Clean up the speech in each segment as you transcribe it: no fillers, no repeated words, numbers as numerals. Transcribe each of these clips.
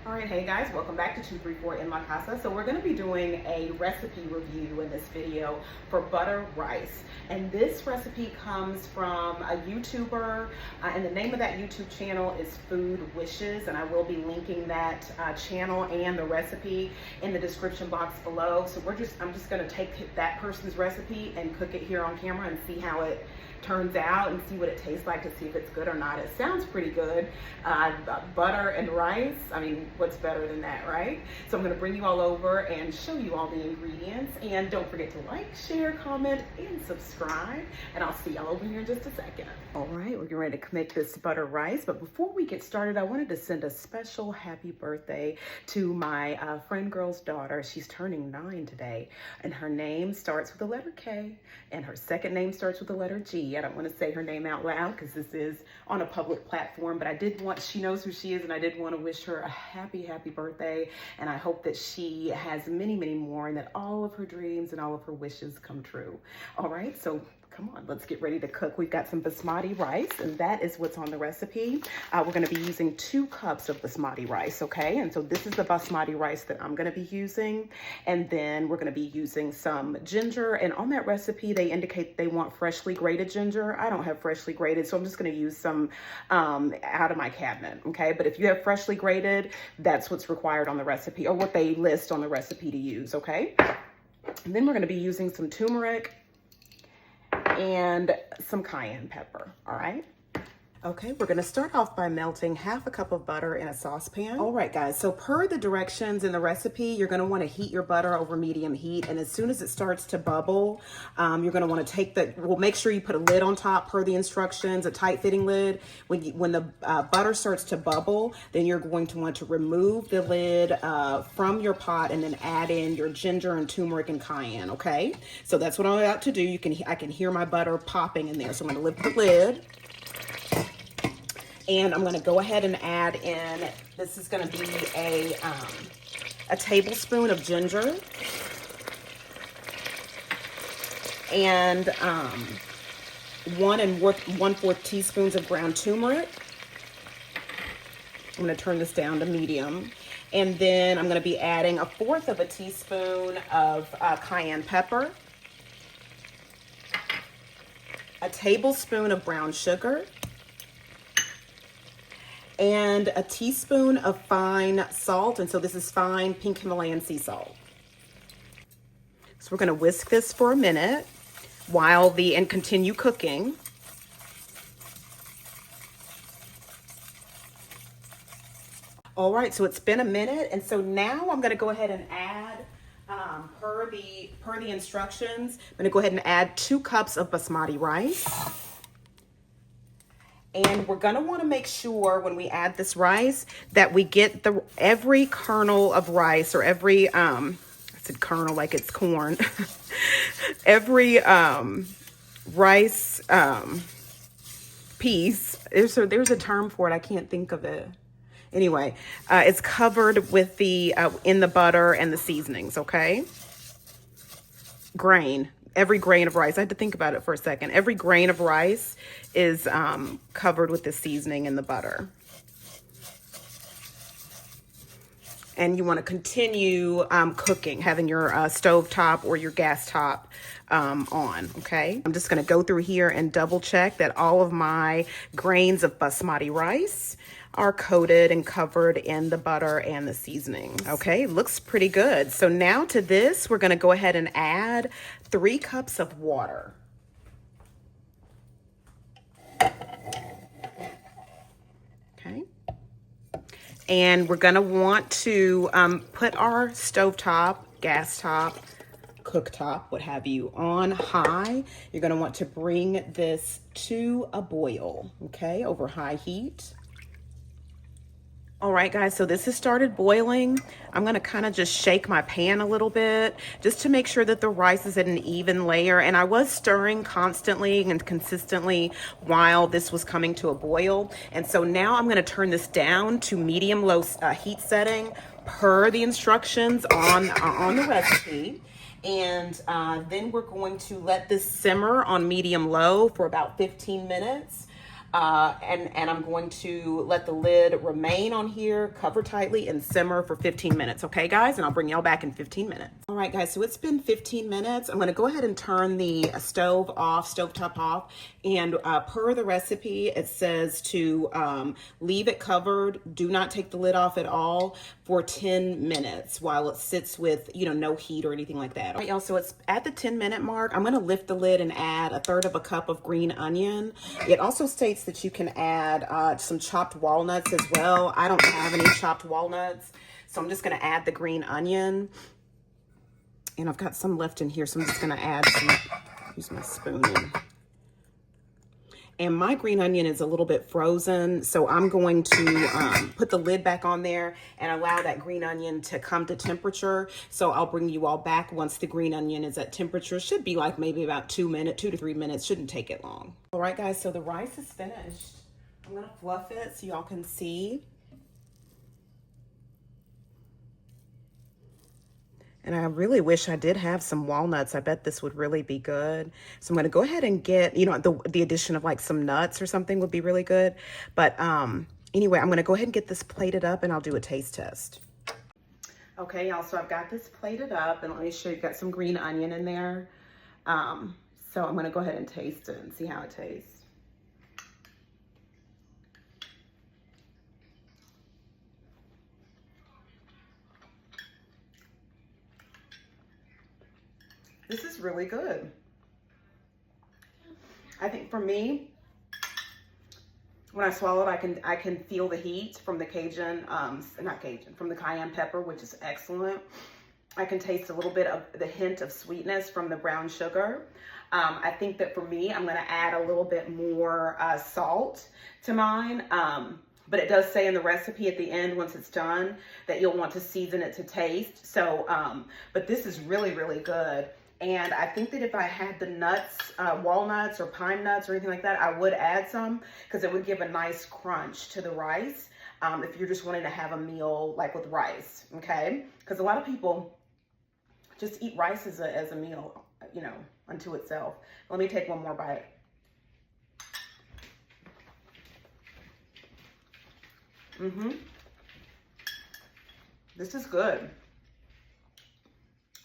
All right, hey guys, welcome back to 234 En La Casa. So we're going to be doing a recipe review in this video for butter rice. And this recipe comes from a YouTuber, and the name of that YouTube channel is Food Wishes, and I will be linking that channel and the recipe in the description box below. So I'm just going to take that person's recipe and cook it here on camera and see how it turns out and see what it tastes like to see if it's good or not. It sounds pretty good. Butter and rice, I mean, what's better than that, right? So I'm going to bring you all over and show you all the ingredients, and don't forget to like, share, comment, and subscribe, and I'll see y'all over here in just a second. All right, we're getting ready to make this butter rice, but before we get started, I wanted to send a special happy birthday to my friend girl's daughter. She's turning 9 today, and her name starts with the letter K, and her second name starts with the letter G. I don't want to say her name out loud because this is on a public platform, but she knows who she is, and I did want to wish her a happy birthday, and I hope that she has many more, and that all of her dreams and all of her wishes come true. All right, so come on, let's get ready to cook. We've got some basmati rice, and that is what's on the recipe. We're going to be using 2 cups of basmati rice, okay? And so this is the basmati rice that I'm going to be using. And then we're going to be using some ginger. And on that recipe, they indicate they want freshly grated ginger. I don't have freshly grated, so I'm just going to use some out of my cabinet, okay? But if you have freshly grated, that's what's required on the recipe, or what they list on the recipe to use, okay? And then we're going to be using some turmeric and some cayenne pepper, all right? Okay, we're gonna start off by melting half a cup of butter in a saucepan. All right, guys, so per the directions in the recipe, you're gonna wanna heat your butter over medium heat, and as soon as it starts to bubble, you're gonna wanna make sure you put a lid on top per the instructions, a tight fitting lid. When the butter starts to bubble, then you're going to want to remove the lid from your pot and then add in your ginger and turmeric and cayenne, okay? So that's what I'm about to do. I can hear my butter popping in there, so I'm gonna lift the lid. And I'm gonna go ahead and add in, this is gonna be a tablespoon of ginger and 1 1/4 teaspoons of ground turmeric. I'm gonna turn this down to medium. And then I'm gonna be adding 1/4 of a teaspoon of cayenne pepper, a tablespoon of brown sugar, and a teaspoon of fine salt. And so this is fine pink Himalayan sea salt. So we're gonna whisk this for a minute and continue cooking. All right, so it's been a minute, and so now I'm gonna go ahead and add, per the instructions, I'm gonna go ahead and add 2 cups of basmati rice. And we're gonna wanna make sure when we add this rice that we get every kernel of rice, or every, I said kernel like it's corn, every rice piece, there's a term for it, I can't think of it. Anyway, it's covered with in the butter and the seasonings, okay? Every grain of rice, I had to think about it for a second. Every grain of rice is covered with the seasoning and the butter. And you want to continue cooking, having your stove top or your gas top on, okay? I'm just going to go through here and double check that all of my grains of basmati rice are coated and covered in the butter and the seasonings. Okay, looks pretty good. So now to this, we're gonna go ahead and add 3 cups of water. Okay. And we're gonna want to put our stovetop, gas top, cooktop, what have you, on high. You're gonna want to bring this to a boil, okay, over high heat. All right, guys, so this has started boiling. I'm gonna kind of just shake my pan a little bit just to make sure that the rice is at an even layer. And I was stirring constantly and consistently while this was coming to a boil. And so now I'm gonna turn this down to medium-low heat setting per the instructions on the recipe. And then we're going to let this simmer on medium-low for about 15 minutes. and I'm going to let the lid remain on here, cover tightly, and simmer for 15 minutes. Okay, guys, and I'll bring y'all back in 15 minutes. All right, guys, so it's been 15 minutes. I'm going to go ahead and turn the stove off, stovetop off, and per the recipe, it says to leave it covered. Do not take the lid off at all for 10 minutes while it sits with, you know, no heat or anything like that. All right, y'all, so it's at the 10-minute mark. I'm going to lift the lid and add 1/3 cup of green onion. It also states that you can add some chopped walnuts as well. I don't have any chopped walnuts, so I'm just going to add the green onion. And I've got some left in here, so I'm just going to add some, use my spoon. And my green onion is a little bit frozen, so I'm going to put the lid back on there and allow that green onion to come to temperature. So I'll bring you all back once the green onion is at temperature. Should be like maybe about 2 to 3 minutes. Shouldn't take it long. All right, guys, so the rice is finished. I'm gonna fluff it so y'all can see. And I really wish I did have some walnuts. I bet this would really be good. So I'm going to go ahead and get, you know, the addition of like some nuts or something would be really good. But anyway, I'm going to go ahead and get this plated up and I'll do a taste test. Okay, y'all, so I've got this plated up and let me show you, got some green onion in there. So I'm going to go ahead and taste it and see how it tastes. This is really good. I think for me, when I swallow it, I can feel the heat from the Cajun, from the cayenne pepper, which is excellent. I can taste a little bit of the hint of sweetness from the brown sugar. I think that for me, I'm gonna add a little bit more salt to mine. But it does say in the recipe at the end, once it's done, that you'll want to season it to taste. So, but this is really, really good. And I think that if I had the nuts, walnuts or pine nuts or anything like that, I would add some because it would give a nice crunch to the rice if you're just wanting to have a meal like with rice, okay? Because a lot of people just eat rice as a meal, you know, unto itself. Let me take one more bite. This is good.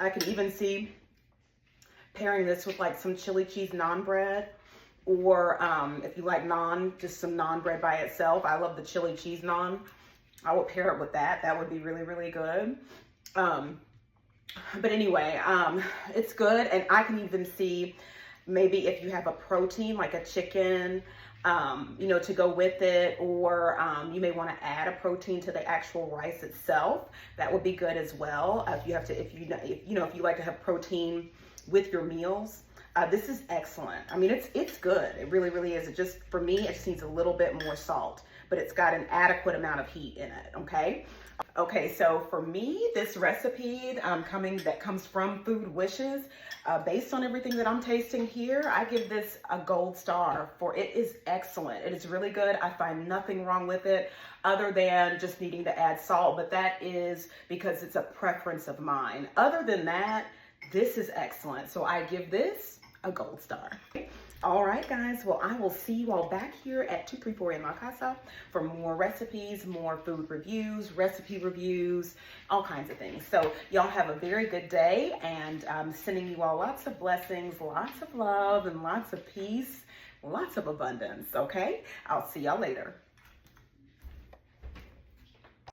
I can even see pairing this with like some chili cheese naan bread, or if you like naan, just some naan bread by itself. I love the chili cheese naan. I would pair it with that. That would be really, really good. But anyway, it's good. And I can even see maybe if you have a protein like a chicken, you know, to go with it, or you may want to add a protein to the actual rice itself. That would be good as well. If you like to have protein with your meals, this is excellent. I mean, it's good. It really, really is. It just, for me, it just needs a little bit more salt, but it's got an adequate amount of heat in it. Okay, so for me, this recipe that comes from Food Wishes, based on everything that I'm tasting here, I give this a gold star, for it is excellent. It is really good. I find nothing wrong with it other than just needing to add salt, but that is because it's a preference of mine. Other than that, this is excellent. So I give this a gold star. All right, guys. Well, I will see you all back here at 234 En La Casa for more recipes, more food reviews, recipe reviews, all kinds of things. So y'all have a very good day, and I'm sending you all lots of blessings, lots of love, and lots of peace, lots of abundance, okay? I'll see y'all later.